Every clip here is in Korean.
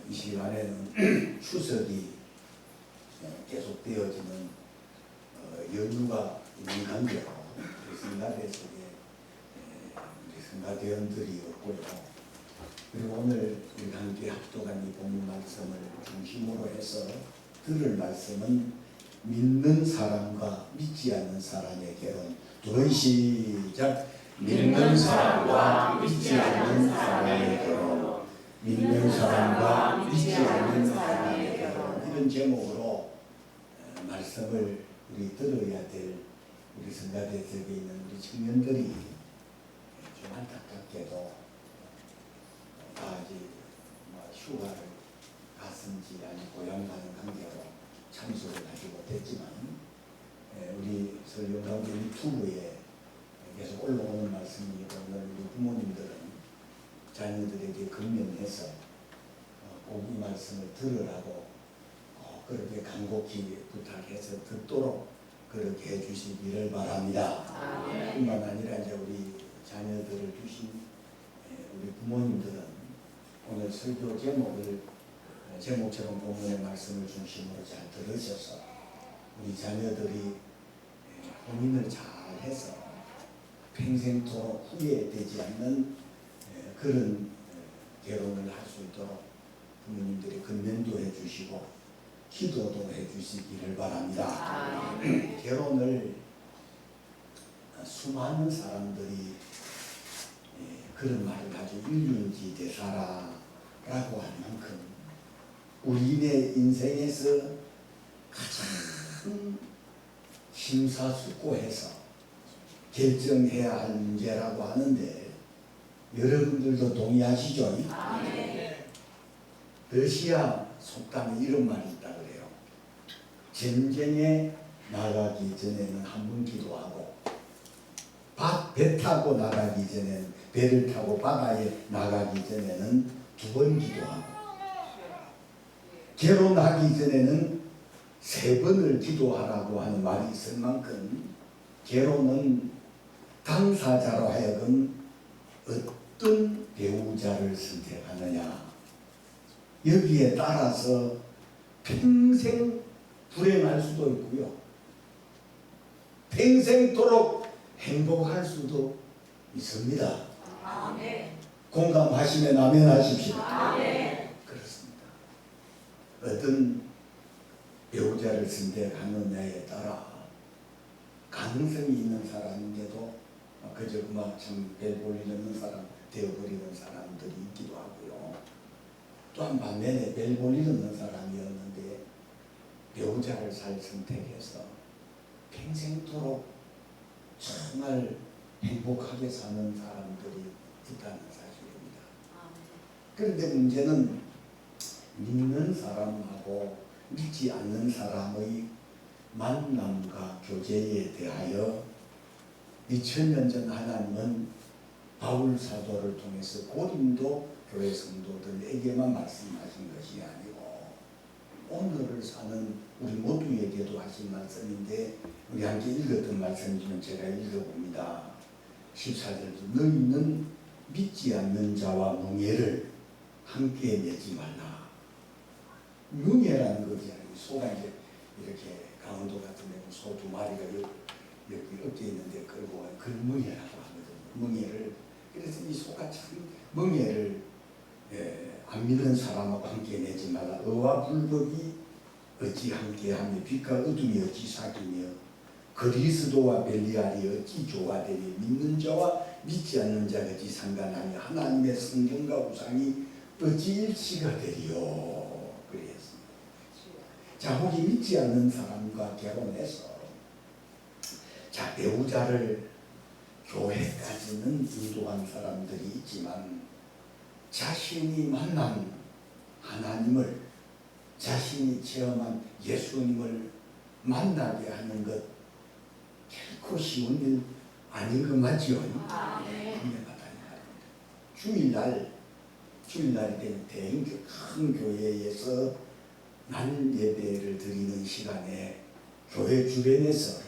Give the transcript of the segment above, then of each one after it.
이 시간에는 추석이 계속 되어지는 연휴가 있는 관계로 우리 성가대 속에 우리 성가대원들이 없고요. 그리고 오늘 우리가 함께 합독한 이 본문 말씀을 중심으로 해서 들을 말씀은 믿는 사람과 믿지 않는 사람의 결혼. 두 번 시작. 믿는 사람과 믿지 않는 사람의 결혼. 믿는 사람과 믿지 않는 사람의 결혼. 이런 제목으로 말씀을 우리 들어야 될 우리 성가대 속에 있는 우리 청년들이 좀 안타깝게도 아직 휴가를 갔은지 아니 고향 가는 관계로 참석을 하지 못했지만 우리 설교가운데 유튜브에 계속 올라오는 말씀이 오늘 우리 부모님들은 자녀들에게 건면해서 꼭 이 말씀을 들으라고 그렇게 간곡히 부탁해서 듣도록 그렇게 해주시기를 바랍니다. 뿐만 아니라 이제 우리 자녀들을 주신 우리 부모님들은 오늘 설교 제목처럼 본문의 말씀을 중심으로 잘 들으셔서 우리 자녀들이 혼인을 잘 해서 평생토록 후회되지 않는 그런 결혼을 할 수 있도록 부모님들이 건면도 해주시고 기도도 해주시기를 바랍니다. 결혼을 수많은 사람들이 그런 말을 가지고 일륜지대사라라고 할 만큼 우리의 인생에서 가장 심사숙고해서 결정해야 할 문제라고 하는데 여러분들도 동의하시죠? 러시아 속담에 이런 말이 있다 그래요. 전쟁에 나가기 전에는 한 번 기도하고 배 타고 나가기 전에는 배를 타고 바다에 나가기 전에는 두 번 기도하고 결혼하기 전에는 세 번을 기도하라고 하는 말이 있을 만큼 결혼은 당사자로 하여금 어떤 배우자를 선택하느냐 여기에 따라서 평생 불행할 수도 있고요. 평생토록 행복할 수도 있습니다. 공감하시면 아멘 하십시오. 그렇습니다. 어떤 배우자를 선택하느냐에 따라 가능성이 있는 사람인데도 그저 그만 참 별 볼일 없는 사람 되어버리는 사람들이 있기도 하고요. 또한 반면에 별 볼일 없는 사람이었는데 배우자를 잘 선택해서 평생토록 정말 행복하게 사는 사람들이 있다는 사실입니다. 그런데 문제는 믿는 사람하고 믿지 않는 사람의 만남과 교제에 대하여 2000년 전 하나님은 바울 사도를 통해서 고린도 교회 성도들에게만 말씀하신 것이 아니고 오늘을 사는 우리 모두에게도 하신 말씀인데 우리 함께 읽었던 말씀이지만 제가 읽어봅니다. 14절 너희는 믿지 않는 자와 뭉예를 함께 맺지 말라. 뭉예라는 것이 아니고 소가 이제 이렇게 강원도 같은 데는 소 두 마리가 여기 어깨에 있는데 끌고 그 뭉예라고 하거든요. 뭉예를 그래서 이 소가 참 뭉예를 안 믿는 사람하고 함께 내지 말라. 의와 불법이 어찌 함께하며 빛과 어둠이 어찌 사귀며 그리스도와 벨리알이 어찌 조화되니 믿는 자와 믿지 않는 자가 어찌 상관하며 하나님의 성경과 우상이 어찌 일치가 되리요. 그랬습니다. 자, 우리 믿지 않는 사람과 결혼해서 자 배우자를 교회까지는 인도한 사람들이 있지만 자신이 만난 하나님을 자신이 체험한 예수님을 만나게 하는 것 결코 쉬운 일 아닌 것 맞지요? 주일날이 되는 대형 큰 교회에서 난 예배를 드리는 시간에 교회 주변에서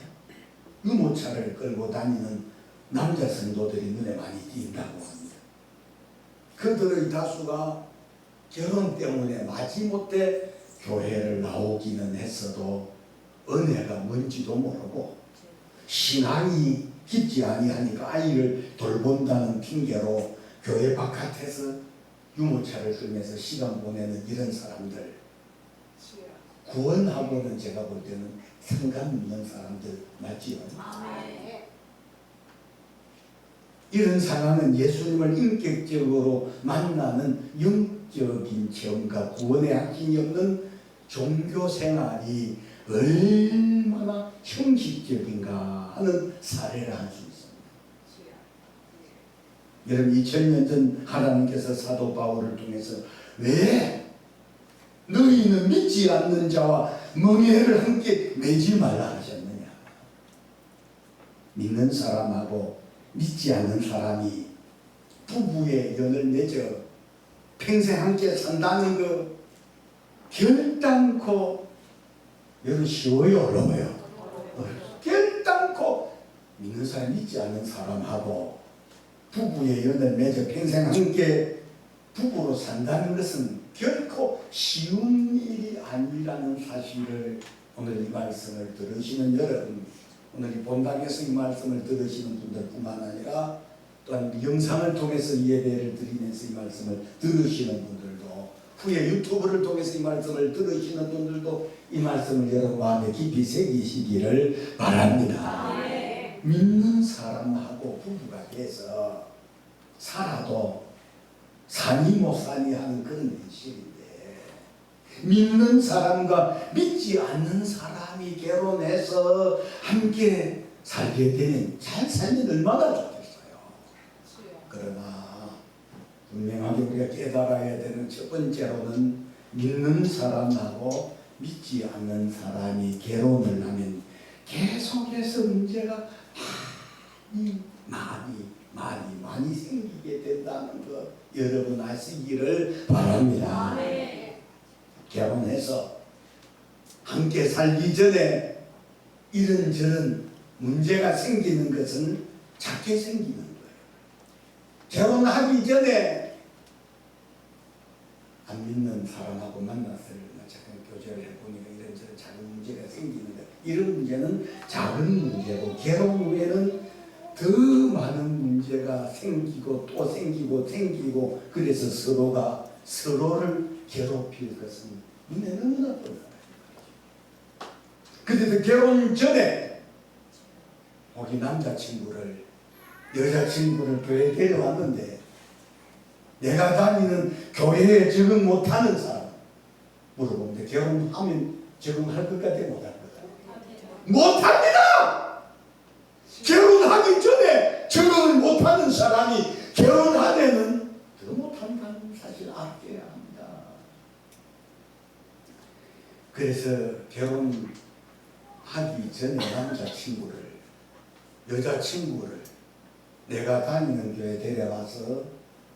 유모차를 끌고 다니는 남자 성도들이 눈에 많이 띈다고 합니다. 그들의 다수가 결혼 때문에 마지못해 교회를 나오기는 했어도 은혜가 뭔지도 모르고 신앙이 깊지 아니하니까 아이를 돌본다는 핑계로 교회 바깥에서 유모차를 끌면서 시간 보내는 이런 사람들, 구원하고는 제가 볼 때는 상관없는 사람들 맞지요? 이런 상황은 예수님을 인격적으로 만나는 영적인 체험과 구원의 확신이 없는 종교 생활이 얼마나 형식적인가 하는 사례를 할 수 있습니다. 여러분 2000년 전 하나님께서 사도 바울을 통해서 왜 너희는 믿지 않는 자와 멍에를 함께 매지 말라 하셨느냐. 믿는 사람하고 믿지 않는 사람이 부부의 연을 맺어 평생 함께 산다는 거 결단코 여러분 쉬워요 어려워요? 결단코 믿는 사람 믿지 않는 사람하고 부부의 연을 맺어 평생 함께 부부로 산다는 것은 결코 쉬운 일이 아니라는 사실을 오늘 이 말씀을 들으시는 여러분, 오늘 이 본당에서 이 말씀을 들으시는 분들뿐만 아니라 또한 영상을 통해서 예배를 드리면서 이 말씀을 들으시는 분들도, 후에 유튜브를 통해서 이 말씀을 들으시는 분들도 이 말씀을 여러분 마음에 깊이 새기시기를 바랍니다. 믿는 사람하고 부부가 돼서 살아도 사니 못 사니 하는 그런 현실인데, 믿는 사람과 믿지 않는 사람이 결혼해서 함께 살게 되면 잘 살면 얼마나 좋겠어요. 그러나 분명하게 우리가 깨달아야 되는 첫 번째로는 믿는 사람하고 믿지 않는 사람이 결혼을 하면 계속해서 문제가 많이 생기게 된다는 것 여러분 아시기를 바랍니다. 결혼해서 함께 살기 전에 이런저런 문제가 생기는 것은 작게 생기는 거예요. 결혼하기 전에 안 믿는 사람하고 만났을 잠깐 교제를 해보니까 이런저런 작은 문제가 생기는 거예요. 이런 문제는 작은 문제고 결혼 후에는 더 많은 문제가 생기고 또 생기고 그래서 서로가 서로를 괴롭힐 것은 눈에 너무나 뻔하다. 그래도 결혼 전에 우리 남자친구를 여자친구를 교회에 데려왔는데 내가 다니는 교회에 적응 못하는 사람 물어보는데 결혼하면 적응할 것 같아 못할 것 같아? 못합니다. 결혼하기 전에 적응을 못하는 사람이 결혼하면은 더 못한다는 사실을 알아야 합니다. 그래서 결혼하기 전에 남자친구를 여자친구를 내가 다니는 교회에 데려와서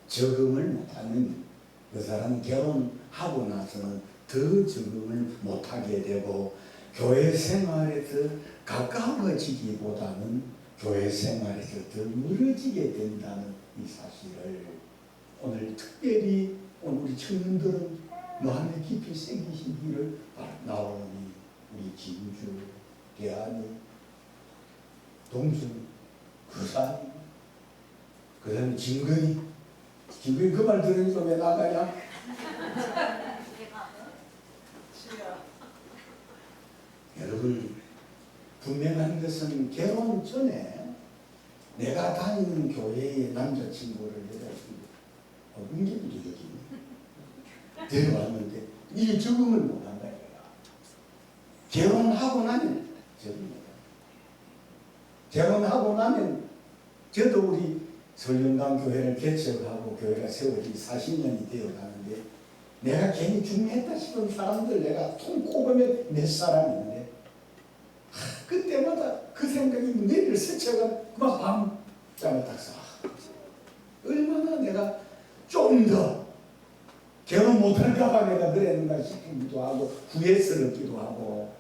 적응을 못하면 그 사람은 결혼하고 나서는 더 적응을 못하게 되고 교회 생활에서 가까워지기보다는 교회 생활에서 더 멀어지게 된다는 이 사실을 오늘 특별히 우리 청년들은 마음에 깊이 새기시기를 나오니 우리 진주, 대안이, 동순, 그사이, 그 다음에 진근이 그 말 들으니까 왜 나가냐? 여러분 분명한 것은 결혼 전에 내가 다니는 교회의 남자친구를 여자친구 은기부도 여기 데려왔는데 이게 적응을 못한다 이거야. 결혼하고 나면 적응 못한다. 결혼하고 나면 저도 우리 설령강 교회를 개척하고 교회가 세워진 40년이 되어가는데 내가 괜히 중매했다 싶은 사람들 내가 통 꼽으면 몇 사람 있는데 그때마다 그 생각이 뇌를 스쳐가 그만 밤잠을 딱 써. 얼마나 내가 좀 더 결혼 못할까봐 내가 그랬는가 싶기도 하고 후회스럽기도 하고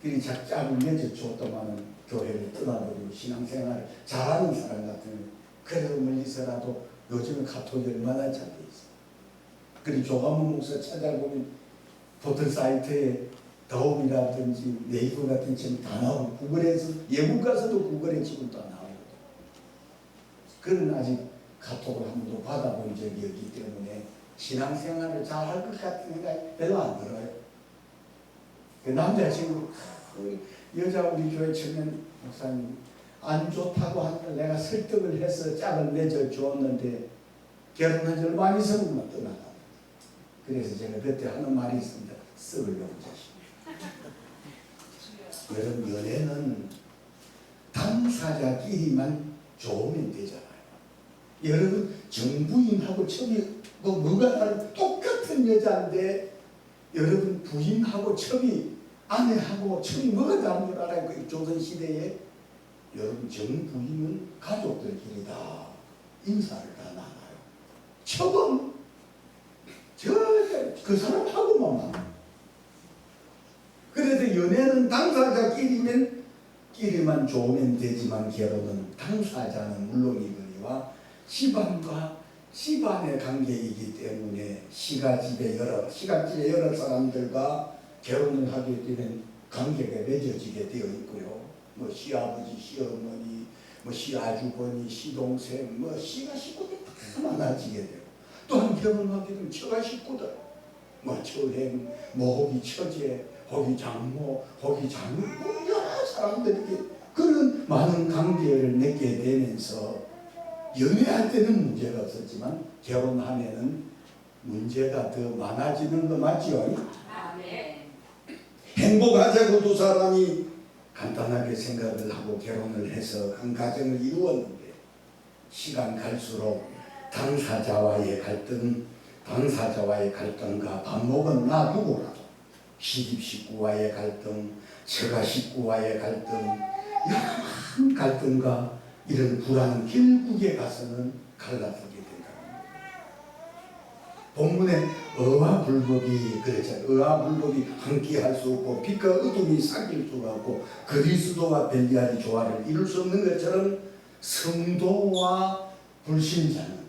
그리 짝짝을 맺어줬더만은 교회를 떠나버리고 신앙생활을 잘하는 사람 같으면 그래도 멀리서라도 요즘은 카톡이 얼마나 잘 돼 있어. 그리고 조가모 목사 찾아보면 포털 사이트에 더움이라든지 네이버 같은 책이 다 나오고 구글에서 외국 가서도 구글에 지금 다 나오고 그는 아직 카톡을 한 번도 받아본 적이 없기 때문에 신앙생활을 잘 할 것 같은 생각이 별로 안 들어요. 그 남자친구 여자 우리 교회 청년 목사님 안 좋다고 하는 내가 설득을 해서 짝을 맺어 주었는데 결혼한 지 얼마 안 있으면 떠나가. 그래서 제가 그때 하는 말이 있습니다. 썩으려고 자식. 여러분 연애는 당사자끼리만 좋으면 되잖아요. 여러분 정부인하고 첩이 뭐가 다른 똑같은 여자인데 여러분 부인하고 첩이 아내하고 첩이 뭐가 다른 줄 알아요? 그 조선시대에 여러분 정부인은 가족들끼리 다 인사를 다 나눠요. 첩은 그 사람하고만 만나요. 그래서 연애는 당사자끼리만 좋으면 되지만 결혼은 당사자는 물론이거니와 집안과 집안의 관계이기 때문에 시가집의 여러 사람들과 결혼을 하게 되면 관계가 맺어지게 되어 있고요. 뭐 시아버지, 시어머니, 뭐 시아주버니, 시동생, 뭐 시가 식구들 다 많아지게 되고 또한 결혼하게 되면 처가 식구들, 뭐 처행, 뭐 혹이 처제, 혹이 장모, 혹이 장모, 여러 사람들에게 그런 많은 관계를 맺게 되면서 연애할 때는 문제가 없었지만 결혼하면은 문제가 더 많아지는 거 맞죠? 아멘. 행복하자고 두 사람이 간단하게 생각을 하고 결혼을 해서 한 가정을 이루었는데 시간 갈수록 당사자와의 갈등과 밥 먹은 나 누구라도 시집 식구와의 갈등, 처가 식구와의 갈등, 여러 갈등과 이런 불안 결국에 가서는 갈라지게 된다. 본문에 어와 불법이 그렇죠. 어와 불법이 함께 할 수 없고 빛과 어둠이 사귈 수가 없고 그리스도와 벨리알이 조화를 이룰 수 없는 것처럼 성도와 불신자는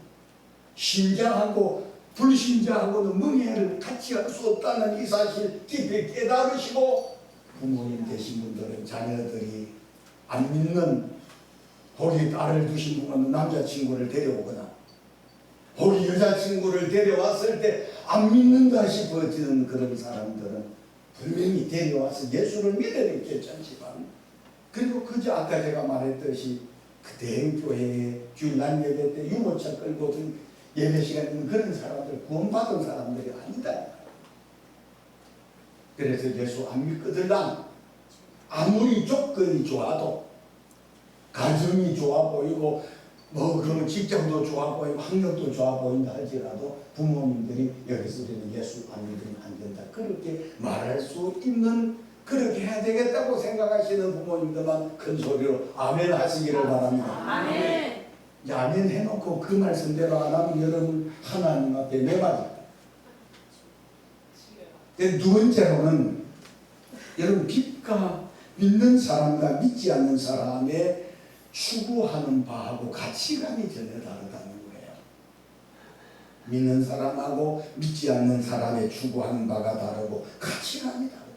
신자하고 불신자하고는 멍해를 같이 할 수 없다는 이 사실 깊이 깨달으시고 부모님 되신 분들은 자녀들이 안 믿는 혹이 딸을 두신 분은 남자친구를 데려오거나 혹이 여자친구를 데려왔을 때 안 믿는다 싶어지는 그런 사람들은 분명히 데려와서 예수를 믿으면 괜찮지만 그리고 그저 아까 제가 말했듯이 그 대형교회에 주일날 예배 때 유모차 끌고 예배 시간에 있는 그런 사람들 구원받은 사람들이 아니다. 그래서 예수 안 믿거들랑 아무리 조건이 좋아도 가정이 좋아 보이고 뭐 그런 직장도 좋아 보이고 학력도 좋아 보인다 할지라도 부모님들이 여기서 우리는 예수 안 믿으면 안 된다 그렇게 말할 수 있는 그렇게 해야 되겠다고 생각하시는 부모님들만 큰 소리로 아멘 하시기를 바랍니다. 아멘. 아멘 해놓고 그 말씀대로 안 하면 여러분 하나님 앞에 매맞다. 두 번째로는 여러분 빛과 믿는 사람과 믿지 않는 사람의 추구하는 바하고 가치관이 전혀 다르다는 거예요. 믿는 사람하고 믿지 않는 사람의 추구하는 바가 다르고 가치관이 다르다는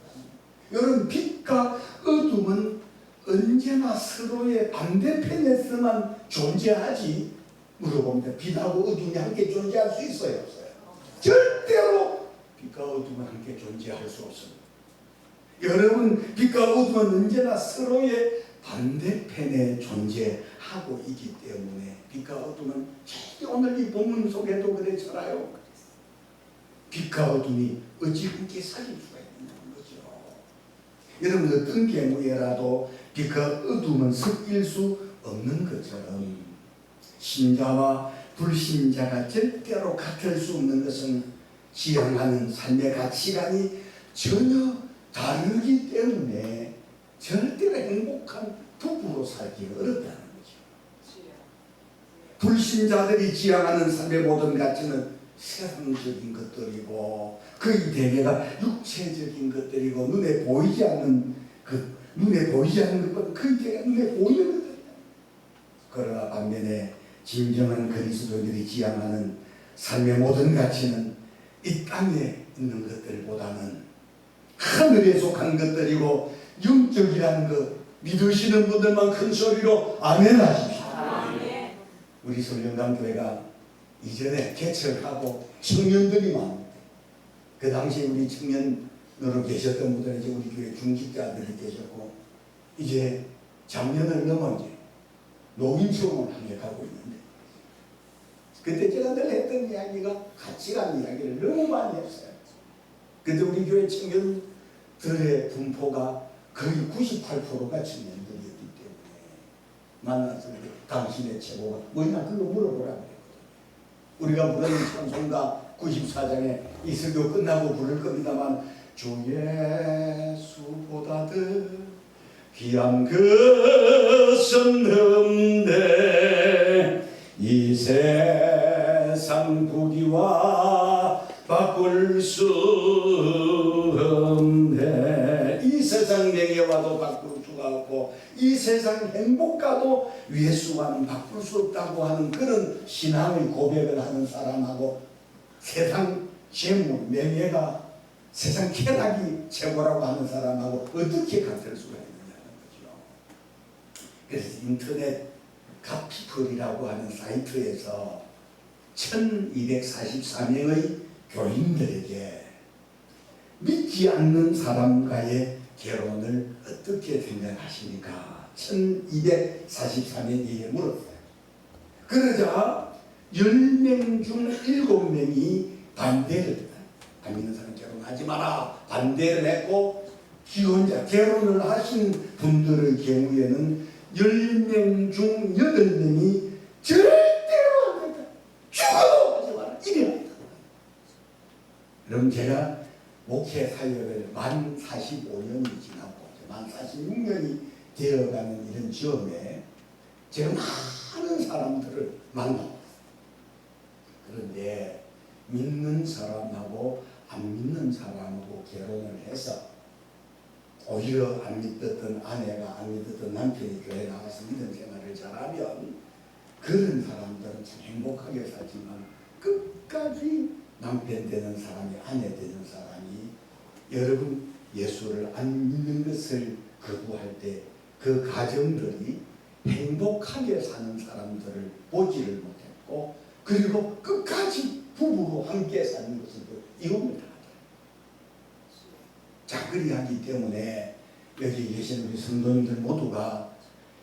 거예요. 여러분 빛과 어둠은 언제나 서로의 반대편에서만 존재하지 물어봅니다. 빛하고 어둠이 함께 존재할 수 있어요? 없어요? 절대로 빛과 어둠은 함께 존재할 수 없습니다. 여러분 빛과 어둠은 언제나 서로의 반대편에 존재하고 있기 때문에 빛과 어둠은 오늘 이 본문 속에도 그랬잖아요. 빛과 어둠이 어찌 함께 사귈 수가 있느냐는 거죠. 여러분 어떤 경우에라도 빛과 어둠은 섞일 수 없는 것처럼 신자와 불신자가 절대로 같을 수 없는 것은 지향하는 삶의 가치관이 전혀 다르기 때문에 절대로 행복한 부부로 살기가 어렵다는 거죠. 불신자들이 지향하는 삶의 모든 가치는 세상적인 것들이고 거의 대개가 육체적인 것들이고 눈에 보이지 않는 것은 거의 대개 눈에 보이는 것들이다. 그러나 반면에 진정한 그리스도인들이 지향하는 삶의 모든 가치는 이 땅에 있는 것들보다는 하늘에 속한 것들이고 영적이라는 것 믿으시는 분들만 큰 소리로 아멘 하십시오. 아멘. 우리 성령담교회가 이전에 개척하고 청년들이 많은데 그 당시에 우리 청년으로 계셨던 분들은 이제 우리 교회 중직자들이 계셨고 이제 작년을 넘어 이제 노인청을 하게 가고 있는데 그때 제가 늘 했던 이야기가 같이 가는 이야기를 너무 많이 했어요. 근데 우리 교회 청년들의 분포가 거의 98%가 청년들이었기 때문에 만나서 당신의 최고가 뭐냐 그거 물어보라고 그랬거든요. 우리가 부르는 찬송가 94장에 이슬교 끝나고 부를 겁니다만 주 예수보다 더 귀한 것은 없네 이 세상 부귀와 바꿀 수 없네 이 세상 명예와도 바꿀 수가 없고 이 세상 행복과도 예수와는 바꿀 수 없다고 하는 그런 신앙의 고백을 하는 사람하고 세상 재물, 명예가 세상 쾌락이 최고라고 하는 사람하고 어떻게 같을 수가 있느냐는 거죠. 그래서 인터넷 갓피플이라고 하는 사이트에서 1244명의 교인들에게 믿지 않는 사람과의 결혼을 어떻게 생각하십니까? 1244명에게 물었어요. 그러자 10명 중 7명이 반대를 했다. 안 믿는 사람 결혼하지 마라 반대를 했고 기혼자 결혼을 하신 분들의 경우에는 10명 중 8명이 절대로 안 된다. 죽어도 하지 마라. 이래야. 그럼 제가 목회 사역을 만 45년이 지났고 만 46년이 되어가는 이런 시험에 제가 많은 사람들을 만나봤어요. 그런데 믿는 사람하고 안 믿는 사람하고 결혼을 해서 오히려 안 믿었던 아내가 안 믿었던 남편이 교회 나가서 믿음 생활을 잘하면 그런 사람들은 참 행복하게 살지만 끝까지 남편 되는 사람이 아내 되는 사람이 여러분 예수를 안 믿는 것을 거부할 때 그 가정들이 행복하게 사는 사람들을 보지를 못했고 그리고 끝까지 부부로 함께 사는 것을 이혼을 당하더라고요. 자, 그리하기 때문에 여기 계신 우리 성도님들 모두가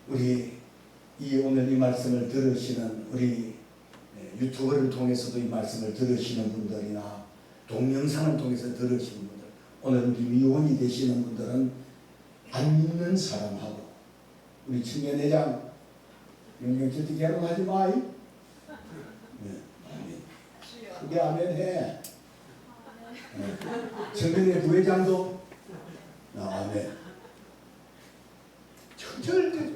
우리 오늘 이 말씀을 들으시는 우리 유튜브를 통해서도 이 말씀을 들으시는 분들이나 동영상을 통해서 들으시는 분들 오늘 우리 미혼이 되시는 분들은 안 믿는 사람하고 우리 청년회장 영경철도 결혼하지 마이 그게 아멘 해 청년회 부회장도 아멘 절대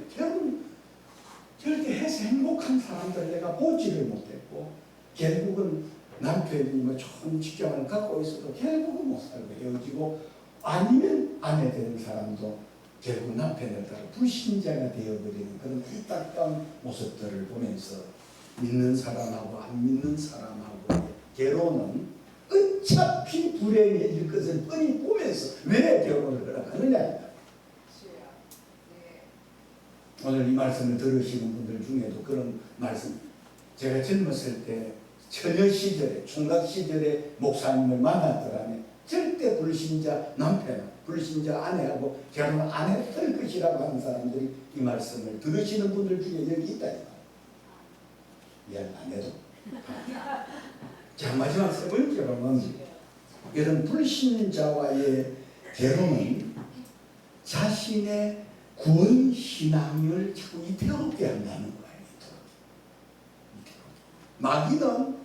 절대 해서 행복한 사람들 내가 보지를 못했고 결국은 남편이 뭐 좋은 직장을 갖고 있어도 결국은 못 살고 헤어지고 아니면 아내 되는 사람도 결국 남편을 따라 불신자가 되어버리는 그런 안타까운 모습들을 보면서 믿는 사람하고 안 믿는 사람하고 결혼은 어차피 불행해질 것을 뻔히 보면서 왜 결혼을 허락하느냐. 오늘 이 말씀을 들으시는 분들 중에도 그런 말씀 제가 젊었을 때 처녀 시절에 총각 시절에 목사님을 만났더라면 절대 불신자 남편 불신자 아내하고 결혼 안 했을 것이라고 하는 사람들이 이 말씀을 들으시는 분들 중에 여기 있다. 미안 안 해도 자 마지막 세 번째로는 이런 불신자와의 결혼은 자신의 구원 신앙을 자꾸 위태롭게 한다는 거예요. 마귀는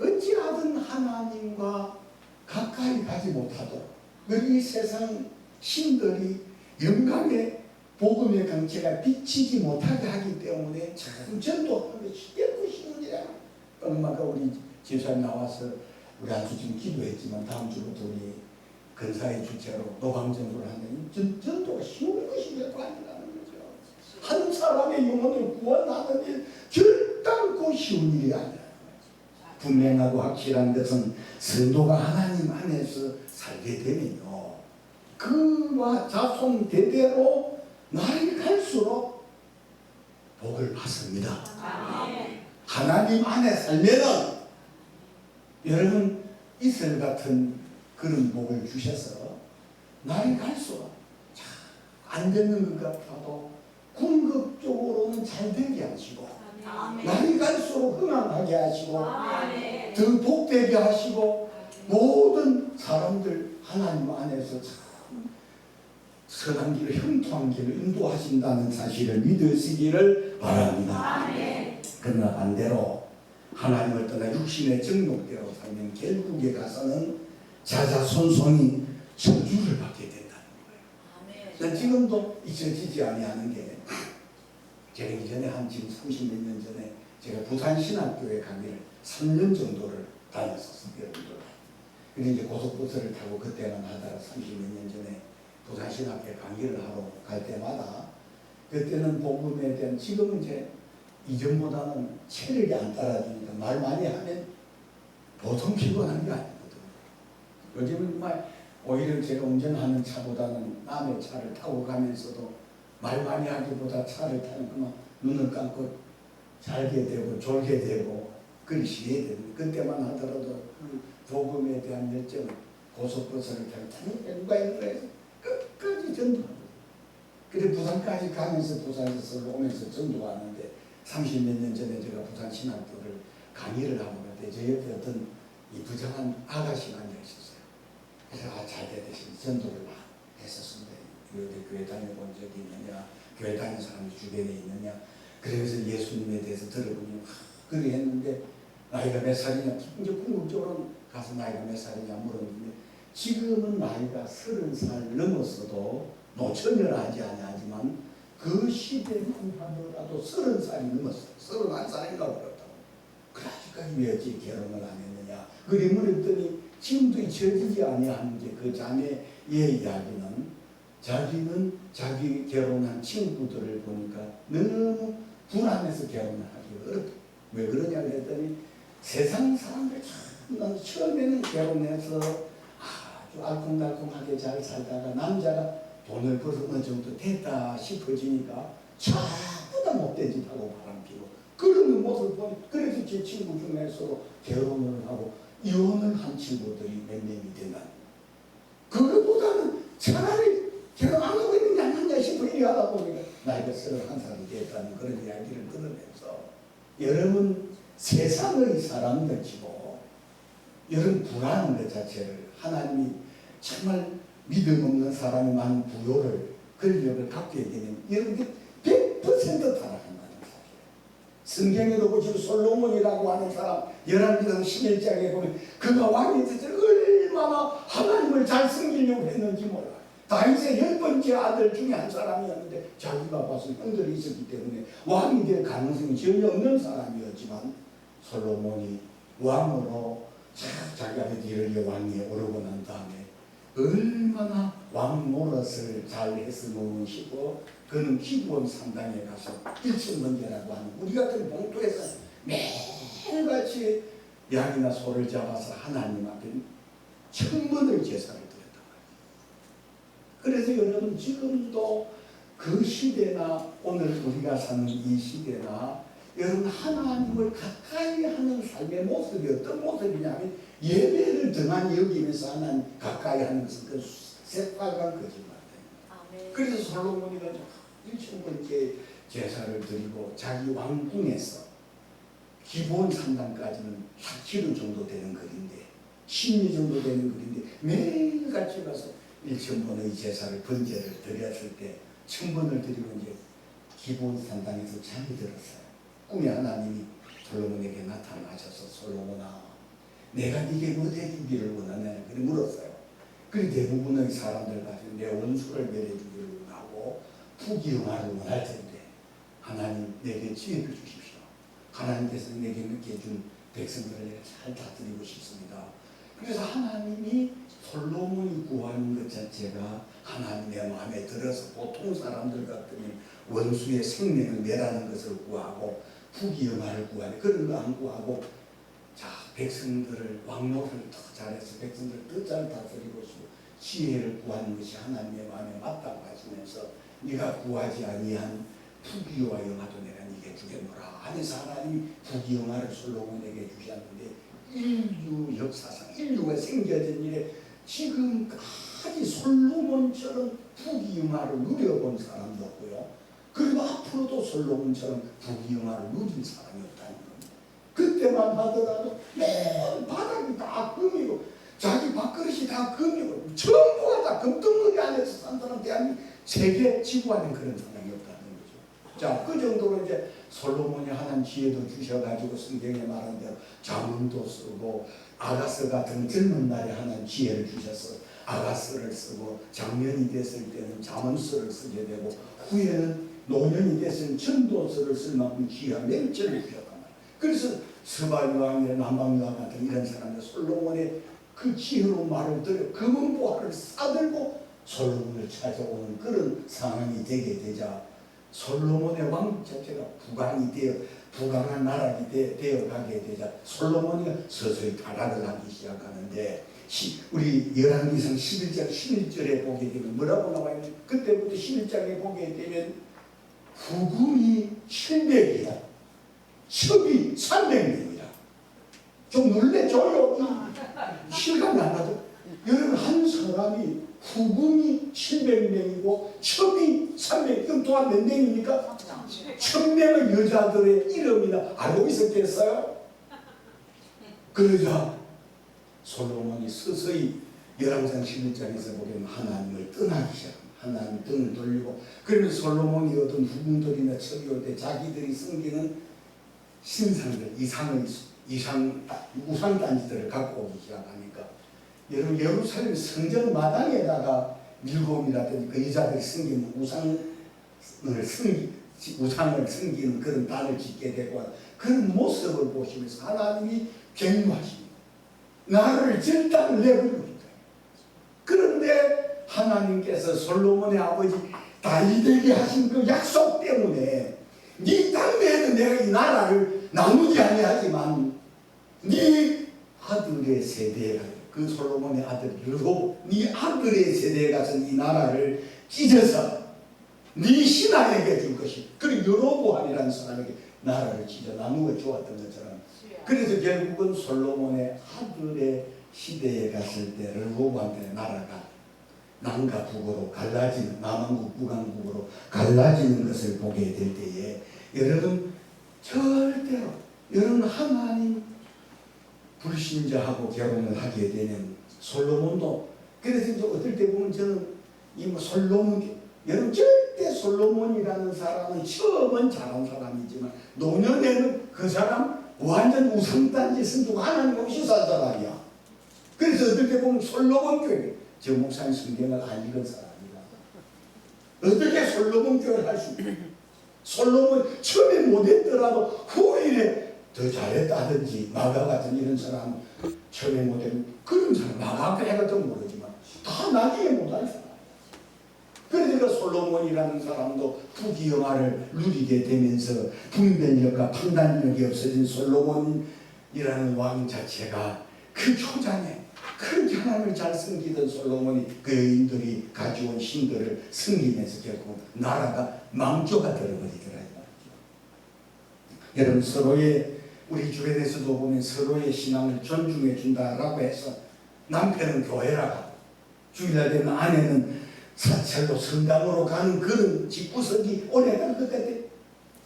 어찌하든 하나님과 가까이 가지 못하도록 이 세상 신들이 영광의 복음의 강체가 비치지 못하게 하기 때문에 참 전도하는 것이 쉽고 쉬운 일이야. 엄마가 우리 집사님 나와서 우리 한주 지금 기도했지만 다음 주부터 우리 근사의 주체로 노방전도를 하는 전도가 쉬운 것이 될거 아니라는 거죠. 한 사람의 영혼을 구원하는 일 결단코 쉬운 일이 아니라는 거죠. 분명하고 확실한 것은 성도가 하나님 안에서 살게 되면요, 그와 자손 대대로 날이 갈수록 복을 받습니다. 아멘. 하나님 안에 살면은 여러분 이슬 같은 그런 복을 주셔서 날이 갈수록 안 되는 것 같아도 궁극적으로는 잘 되게 하시고, 아멘. 날이 갈수록 흥황하게 하시고, 아멘. 더 복되게 하시고, 모든 사람들 하나님 안에서 참 선한 길을, 형통한 길을 인도하신다는 사실을 믿으시기를 바랍니다. 아멘. 그러나 반대로 하나님을 떠나 육신의 정욕대로 살면 결국에 가서는 자자손손이 저주를 받게 된다는 거예요. 난 지금도 잊혀지지 아니하는 게, 제가 이전에 한 지금 30몇 년 전에 제가 부산신학교에 강의를 3년 정도를 다녔었어요. 여러분들. 그래서 이제 고속버스를 타고 그때만 하다가 30몇 년 전에 부산신학교에 강의를 하러 갈 때마다, 그때는 복음에 대한, 지금은 이제 이전보다는 체력이 안 따라주니까 말 많이 하면 보통 피곤한 게 아니거든요. 요즘은 오히려 제가 운전하는 차보다는 남의 차를 타고 가면서도 말 많이 하기보다 차를 타니까 눈을 감고 잘게 되고 졸게 되고 그러시게 됩니다. 그때만 하더라도 그 복음에 대한 열정을 고속버스를 타니까 누가 이거 해서 끝까지 전도하거든요. 그래 부산까지 가면서 부산에서 오면서 전도하는데, 30몇 년 전에 제가 부산 신학교를 강의를 하고 갔는데 저 옆에 어떤 이 부정한 아가씨가 앉아있었어요. 그래서 잘 되듯이 전도를 막 했었습니다. 어디 교회 다녀본 적이 있느냐, 교회 다니는 사람이 주변에 있느냐, 그래서 예수님에 대해서 들어보니 그렇게 했는데, 나이가 몇 살이냐, 이제 궁극적으로 가서 나이가 몇 살이냐 물었는데, 지금은 나이가 30살 넘었어도 노처녀라 하지 아니하지만 그 시대만 하더라도 30살이 넘었어요. 31살인가 그렇다고. 그 아직까지 왜 어찌 결혼을 안 했느냐. 그리 물었더니 지금도 잊혀지지 아니하는 게 그 자매의 이야기는, 자기는 자기 결혼한 친구들을 보니까 너무 불안해서 결혼을 하기 어렵다. 왜 그러냐 그랬더니, 세상 사람들 참 처음에는 결혼해서 아주 알콩달콩하게 잘 살다가 남자가 돈을 벌어 어느 정도 됐다 싶어지니까 전부 다 못된 짓 하고 바람피고 그러는 모습을 보니, 그래서 제 친구 중에서 결혼을 하고 이혼을 한 친구들이 몇 명이 되나. 그것보다는 차라리 결혼 안 하고 있는 게 낫냐 싶어 이리 하다 보니까 나이가 31살이 됐다는 그런 이야기를 들으면서, 여러분 세상의 사람들 치고 여러분 불안한 것 자체를 하나님이 정말 믿음 없는 사람이 많은 부요를, 권력을 갖게 되면 여러분들 100% 타락한다는 사실. 성경에도 보시면 솔로몬이라고 하는 사람 11장 11장에 보면 그가 왕이 돼서 얼마나 하나님을 잘 섬기려고 했는지 몰라요. 다윗의 10번째 아들 중에 한 사람이었는데 자기가 봐서 형들이 있었기 때문에 왕이 될 가능성이 전혀 없는 사람이었지만, 솔로몬이 왕으로 자기 아버지 이르게 왕위에 오르고 난 다음에 얼마나 왕 노릇을 잘 했으면 싶어, 그는 기브온 산당에 가서 일천번제라고 하는 우리 같은 봉투에서 매일같이 양이나 소를 잡아서 하나님 앞에 천번을 제사를 드렸단 말이에요. 그래서 여러분 지금도 그 시대나 오늘 우리가 사는 이 시대나 여러분 하나님을 가까이 하는 삶의 모습이 어떤 모습이냐면, 예배를 더 많이 여기면서 하나님 가까이 하는 것은 그 새빨간 거짓말입니다. 그래서 솔로몬이가 1,000번째 제사를 드리고 자기 왕궁에서 기본 산당까지는 4km 정도 되는 거리인데, 10리 정도 되는 거리인데 매일같이 가서 1,000번의 제사를 번제를 드렸을 때 1,000번을 드리고 이제 기본 산당에서 잠이 들었어요. 꿈에 하나님이 솔로몬에게 나타나셔서, 솔로몬아 내가 네게 뭐 해주기를 원하냐 그래 물었어요. 그래 대부분의 사람들 가지고 내 원수를 멸해주기를 원하고 부귀영화를 원할 텐데 하나님 내게 지혜를 주십시오. 하나님께서 내게 맡겨준 백성들을 내가 잘 다스리고 싶습니다. 그래서 하나님이 솔로몬이 구하는 것 자체가 하나님의 마음에 들어서, 보통 사람들 같으면 원수의 생명을 멸하는 것을 구하고 부귀영화를 구하는 그런 거 안 구하고, 자 백성들을 왕노릇을 더 잘해서 백성들을 더 잘 다스리고 싶고 지혜를 구하는 것이 하나님의 마음에 맞다고 하시면서 네가 구하지 아니한 부귀와 영화도 내가 네게 주겠노라 하면서 하나님이 부귀영화를 솔로몬에게 주셨는데 인류 역사상 인류가 생겨진 일에 지금까지 솔로몬처럼 부귀영화를 누려본 사람도 없고요. 그리고 앞으로도 솔로몬처럼 부귀영화를 누린 사람이 없다는 겁니다. 그때만 하더라도 맨 바닥이 다 금이고 자기 밥그릇이 다 금이고 전부가 다 금덩어리 안에서 산 사람 대한민국 세계 지구안에 그런 사람이 없다는 거죠. 자, 그 정도로 이제 솔로몬이 하나님 지혜도 주셔가지고 성경에 말한 대로 잠언도 쓰고 아가스 같은 젊은 날에 하나님 지혜를 주셔서 아가스를 쓰고 장년이 됐을 때는 잠언서를 쓰게 되고 후에는 노년이 됐을 전도서를 쓸 만큼 귀한 명제를 주셨단 말이에요. 그래서 스바유왕이나 남방유왕 같은 이런 사람들 솔로몬의 그 지혜로운 말을 들여 금은보화를 싸들고 솔로몬을 찾아오는 그런 상황이 되게 되자 솔로몬의 왕 자체가 부강이 되어 부강한 나라가 되어 가게 되자 솔로몬이 서서히 타락을 하기 시작하는데 우리 열왕기상 11장 11절에 보게 되면 뭐라고 나와있냐 그때부터 11장에 보게 되면 후궁이 700이다 첩이 300명이다 좀 놀래줘요 실감이 안 나죠 여러분 한 사람이 후궁이 700명이고 첩이 300명 그럼 또한 몇 명입니까? 1000명의 여자들의 이름이나 알고 있었겠어요? 그러자 솔로몬이 서서히 열왕기상 11장에서 보면 하나님을 떠나기 시작합니다. 하나님 등을 돌리고 그러면 솔로몬이 얻은 후궁들이나 첩이 올 때 자기들이 섬기는 신상들 우상단지들을 갖고 오기 시작하니까 여러분 예루살렘 성전 마당에다가 밀곰이라든지 그 여자들이 섬기는 우상을 섬기는 그런 단을 짓게 되고 그런 모습을 보시면서 하나님이 경유하십니다. 나를 절단을 내버리고 있다. 그런데 하나님께서 솔로몬의 아버지 다윗에게 하신 그 약속 때문에 네 땅에는 내가 이 나라를 나누지 아니하지만 네 아들의 세대에 그 솔로몬의 아들 르호보 네 아들의 세대에 가서 이 나라를 찢어서 네 신하에게 줄 것이 그리고 여로보암이라는 사람에게 나라를 찢어 나누어 주었던 것처럼 그래서 결국은 솔로몬의 아들의 시대에 갔을 때 르호보암의 나라가 남과 북으로 갈라지는 남한국 북한국으로 갈라지는 것을 보게 될 때에 여러분 절대로 여러분 하나님 불신자하고 결혼을 하게 되는 솔로몬도 그래서 이제 어떨 때 보면 저는 이 솔로몬 여러분 절대 솔로몬이라는 사람은 처음은 잘한 사람이지만 노년에는 그 사람 완전 우상단지 승두고 하나님 없이 산 사람이야. 그래서 어떨 때 보면 솔로몬 교회 저 목사님 성경을 안 읽은 사람이다. 어떻게 솔로몬 교회를 할 수 있냐? 솔로몬 처음에 못했더라도 후일에 더 잘했다든지 마가 같은 이런 사람 처음에 못했는 그런 사람 마가 해가지고 모르지만 다 나중에 못할 사람. 그러니까 솔로몬이라는 사람도 부귀영화를 누리게 되면서 분별력과 판단력이 없어진 솔로몬이라는 왕 자체가 그 초장에 큰 하나님을 잘 섬기던 솔로몬이 그 여인들이 가져온 신들을 섬기면서 결국 나라가 망조가 되어버리더라. 여러분 서로의 우리 주변에서도 보면 서로의 신앙을 존중해 준다라고 해서 남편은 교회라가 주일날 되면 아내는 사찰로 성당으로 가는 그런 집구석이 오래갈 것 같아.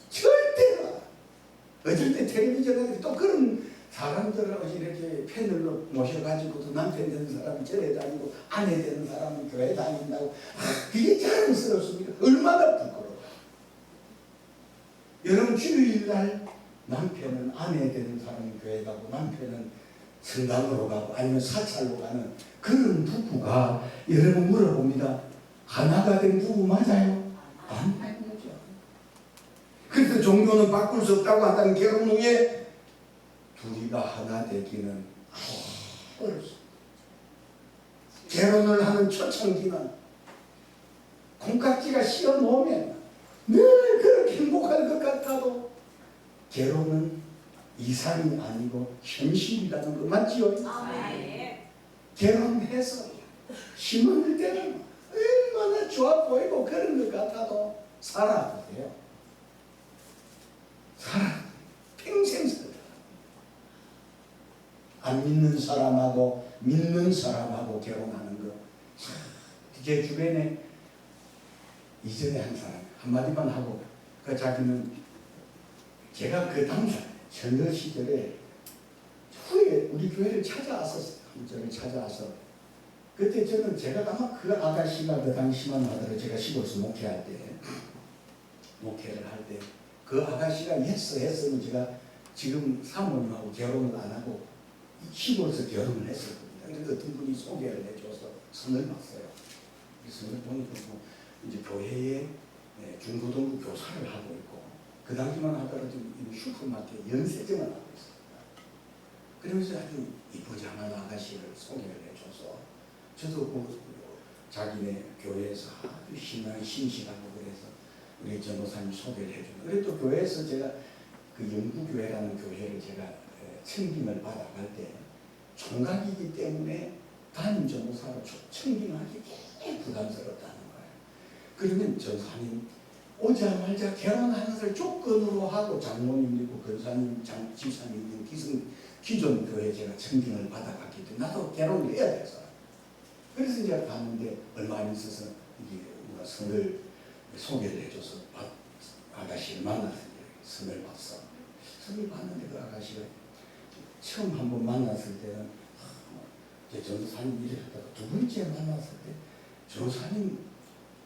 절대로. 어쩔 때 텔레비전에 또 그런 사람들을 이렇게 패널로 모셔가지고도 남편 되는 사람이 절에 다니고 아내 되는 사람은 교회 다닌다고. 그게 자랑스럽습니까? 얼마나 부끄러워. 여러분 주일날 남편은 아내 되는 사람이 교회 가고 남편은 성당으로 가고 아니면 사찰로 가는 그런 부부가 여러분 물어봅니다. 하나가 된 부부 맞아요? 아니죠. 그래서 종교는 바꿀 수 없다고 한다는 결혼 후에 둘이가 하나 되기는 어렵습니다. 결혼을 하는 초창기는 콩깍지가 씌어놓으면 늘 그렇게 행복할 것 같아도 결혼은 이상이 아니고 현실이라는 거 맞지요? 아멘. 결혼해서 힘을 때는 얼마나 좋아 보이고 그런 것 같아도 살아보세요. 평생 살아. 안 믿는 사람하고 믿는 사람하고 결혼하는 거. 제 주변에 이전에 한 사람 한마디만 하고 그 자기는 제가 그 당시 전도 시절에 후에 우리 교회를 찾아왔었어요. 저를 찾아와서 그때 저는 제가 아마 그 아가씨가 그 당시만 하더라도 제가 시골에서 목회할 때 목회를 할 때 그 아가씨가 했으면 제가 지금 사모님하고 결혼을 안 하고 시골에서 결혼을 했었거든요. 그래서 어떤 분이 소개를 해줘서 선을 봤어요. 그 선을 보니까 뭐 이제 교회에 중고등부 교사를 하고 있고 그 당시만 하더라도 슈퍼마켓 연세점을 하고 있습니다. 그러면서 아주 이쁘장한 아가씨를 소개를 해줘서 저도 그 자기네 교회에서 아주 신앙이 신실하고 그래서 우리 전도사님 소개를 해주고 그리고 또 교회에서 제가 그 영구교회라는 교회를 제가 청빙을 받아갈 때 총각이기 때문에 담임 전도사로 청빙하기 굉장히 부담스럽다는 거예요. 그러면 전사님 오자마자 결혼하는 걸 조건으로 하고 장모님이고 권사님, 집사님 기존 교회 제가 청빙을 받아갔기 때문에 나도 결혼을 해야 돼서 그래서 이제 갔는데 얼마 안 있어서 이게 뭔가 선을 소개를 해줘서 아가씨를 만나서 선을 봤어. 선을 봤는데 그 아가씨가 처음 한번 만났을 때는 제 전도사님 일을 하다가 두 번째 만났을 때 전도사님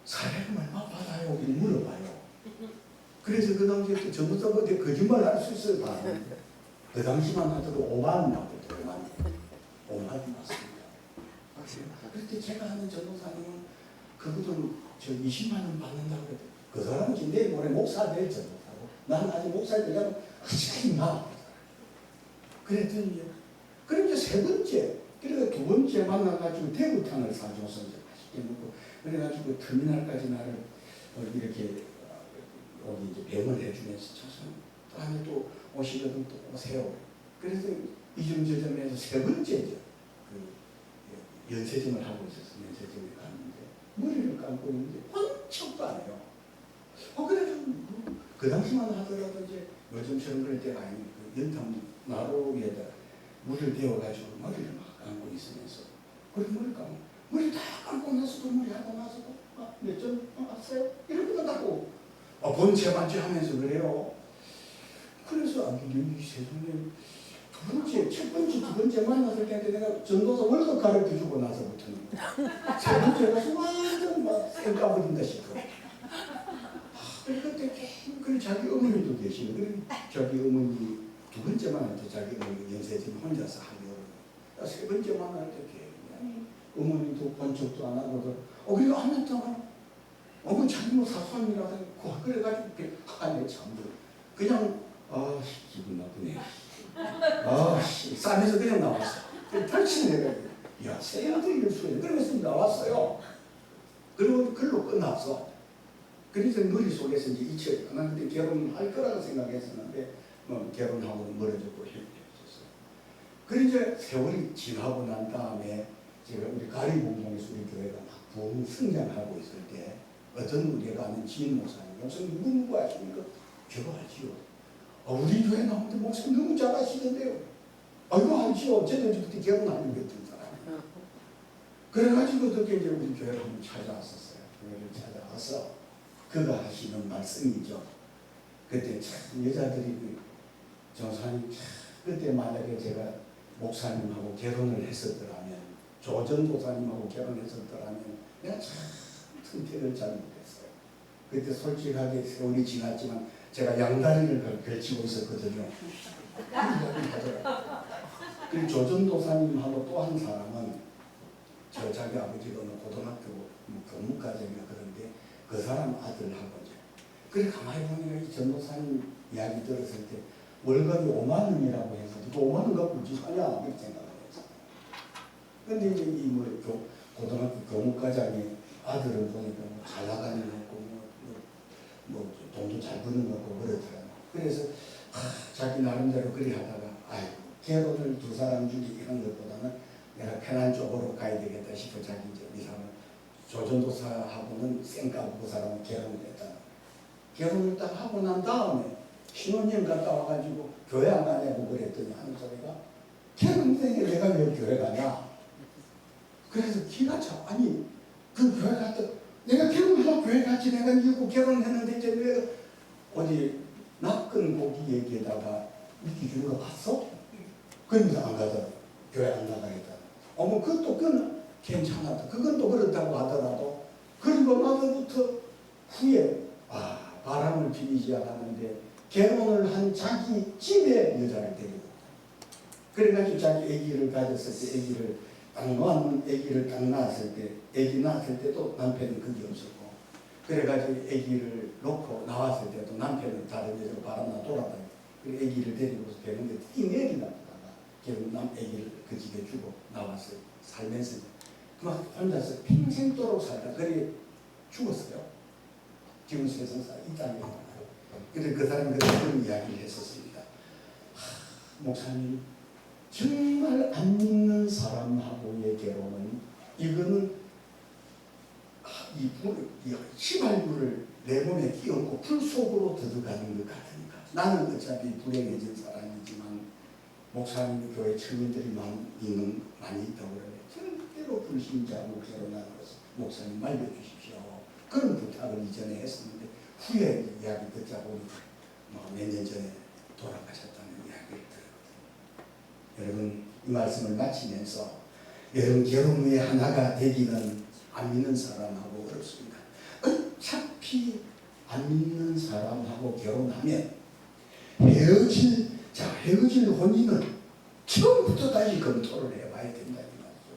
사례금 얼마 받아요? 이렇게 물어봐요. 그래서 그 당시에 또 전도사가 어떻게 거짓말 할 수 있어요? 다. 그 당시만 하더라도 5만 나왔거든요. 5만 나왔습니다. 그때 제가 아는 전도사님은 그분은 저 20만 원 받는다고 그랬더니 그 사람은 지금 내일 모레 목사 될 전도사고 나는 아직 목사 되려면 아직 나. 그랬더니 그럼 이제 세 번째 그래서 두 번째 만나가지고 대구탕을 사줘서 이제 맛있게 먹고 그래가지고 터미널까지 나를 이렇게 여기 이제 병을 해주면서 저선 다음에 또 오시거든 또 오세요. 그래서 이중저점에서 세 번째죠. 그 연세점을 하고 있어서 연세점에 갔는데 머리를 감고 있는데 번쩍도 안 해요. 그래서 그 당시만 하더라도 이제 요즘처럼 그럴 때가 아니고 그 연탄 나로 위에다 물을 데워가지고 머리를 막 감고 있으면서 그래 머리 다 감고 나서도 머리 하고 나서도 몇점 왔어요? 이렇게 끝나고 번째만째 하면서 그래요. 그래서 이 세상에 첫 번째, 두 번째 만났을 때 내가 전도사 월급 가르쳐주고 나서부터는 세 번째 가서 완전 막 쌩까버린다 싶어. 그때 그 자기 어머니도 계시고 그래 자기 어머니 두 번째 만날 때 자기 어머니 연세점 혼자서 하고 세 번째 만날 때 어머니도 번쩍도 안 하고도 그리고 안 했다가 그 자기 뭐 사소한 일하다 그래가지고 아니 참 그냥 기분 나쁘네. 싸면서 그냥 나왔어. 펼친 내가 야 세연도 이럴 수 있네. 그러면서 나왔어요. 그리고 글로 끝났어. 그래서 머릿속에서 이제 잊혀요. 난 그때 결혼할 거라고 생각했었는데 결혼하고는 멀어졌고 힘들었어요. 그리고 이제 세월이 지나고 난 다음에 제가 우리 가리봉동에서 우리 교회가 막 부흥 성장하고 있을 때 어떤 우리가 아는 지인 목사님 목사님 누구 아십니까? 저거 알지요. 우리 교회 나오는데 목사님 너무 잘하시던데요. 이거 알지요. 저도 그때 결혼하려고 했던 사람. 그래가지고 어떻게 이제 우리 교회를 한번 찾아왔었어요. 교회를 찾아와서 그가 하시는 말씀이죠. 그때 참 여자들이 전사님 그때 만약에 제가 목사님하고 결혼을 했었더라면 조전도사님하고 결혼했었더라면 내가 참 선택을 잘못했어요. 그때 솔직하게 세월이 지났지만 제가 양다리를 걸치고 있었거든요. 그리고 조전도사님하고 또 한 사람은 자기 아버지가 고등학교 교무과정이나 그런데 그 사람 아들하고 이제 그래 가만히 보니까 이 전도사님 이야기 들었을 때 월급이 5만 원이라고 해서 그 5만 원 갖고 무슨 하냐 이렇게 생각을 했어요. 근데 이제 이 고등학교 교무과장의 아들을 보니까 잘 나가는 거 같고 돈도 잘 버는 거 같고 그렇더라고요. 그래서 자기 나름대로 그리 하다가 아이고 결혼을 두 사람 중에 이런 것보다는 내가 편한 쪽으로 가야 되겠다 싶어 자기 이제 이 사람 조전도사하고는 쌩까고 그 사람은 결혼을 했다. 결혼을 딱 하고 난 다음에 신혼여행 갔다 와가지고 교회 안 가냐고 그랬더니 하는 소리가 결혼생에 내가 왜 교회 가냐. 그래서 기가 차. 아니 그 교회 갔다 내가 결혼하려고 교회 갔지. 내가 이거 결혼했는데 이제 왜 어디 낚은 고기 얘기에다가 미끼 주는 거 봤어? 그러면서 안 가더라. 교회 안 나가겠다. 어머 그건 괜찮았다. 그건 또 그렇다고 하더라도 그리고 나서부터 후에 바람을 피기 시작하는데 결혼을 한 자기 집에 여자를 데리고 그래가지고 자기 아기를 가졌을 때 아기를 딱 놓았는 아기를 딱 낳았을 때 아기 낳았을 때도 남편은 그게 없었고 그래가지고 아기를 놓고 나왔을 때도 남편은 다른 여자로 바람나 돌아다니고 그 아기를 데리고서 되는데 이 애기 낳다가 결국 남 아기를 그 집에 주고 나왔어요. 살면서 막 혼자서 평생도록 살다 그래 죽었어요. 지금 세상 이 땅에 그래 그 사람이 그런 이야기를 했었습니다. 목사님 정말 안 믿는 사람하고의 결혼은 이거는 이 시발불을 내 몸에 끼얹고 불 속으로 들어가는 것 같으니까 나는 어차피 불행해진 사람이지만 목사님 교회 청년들이 많이 있다고 그러면 절대로 불신자하고 결혼하는 것을 목사님 말려주십시오. 그런 부탁을 이전에 했었는데 후에 이야기 듣자 보니까 몇 년 전에 돌아가셨다는 이야기를 들었거든요. 여러분 이 말씀을 마치면서 여러분 결혼 후에 하나가 되기는 안 믿는 사람하고 어렵습니다. 어차피 안 믿는 사람하고 결혼하면 헤어질 혼인은 처음부터 다시 검토를 해봐야 된다는 말이죠.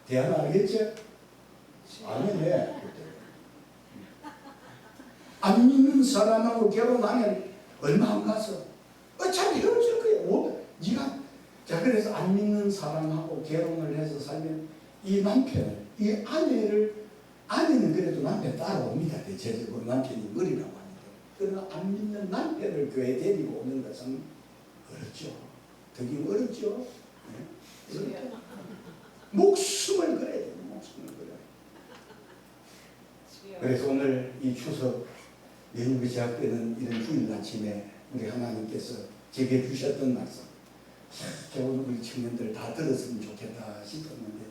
대안아 알겠죠? 아니네. 안 믿는 사람하고 결혼하면 얼마 안 가서 어차피 헤어질 거야. 네가 자 그래서 안 믿는 사람하고 결혼을 해서 살면 이 남편을 이 아내는 그래도 남편 따라옵니다. 대체적으로 남편이 머리라고 하는데 그러나 안 믿는 남편을 교회 데리고 오는 것은 어렵죠. 되게 어렵죠. 네? 목숨을 걸어야 돼요. 목숨을 걸어야 돼요. 그래서 오늘 이 추석 연휴가 시작되는 이런 주일 아침에 우리 하나님께서 제게 주셨던 말씀 오늘 우리 청년들 다 들었으면 좋겠다 싶었는데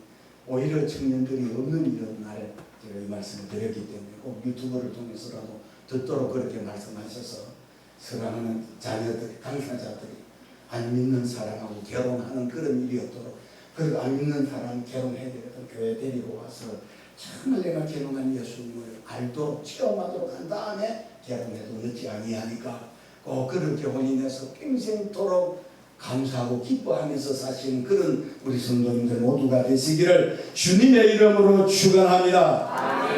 오히려 청년들이 없는 이런 날에 제가 이 말씀을 드렸기 때문에 꼭 유튜브를 통해서라도 듣도록 그렇게 말씀하셔서 사랑하는 자녀들, 당사자들이 안 믿는 사람하고 결혼하는 그런 일이 없도록 그리고 안 믿는 사람 결혼해야 되거든 교회 데리고 와서 정말 내가 결혼한 예수님을 알도록 체험하도록 한 다음에 결혼해도 늦지 아니하니까 꼭 그렇게 혼인해서 평생도록 감사하고 기뻐하면서 사시는 그런 우리 성도님들 모두가 되시기를 주님의 이름으로 축원합니다.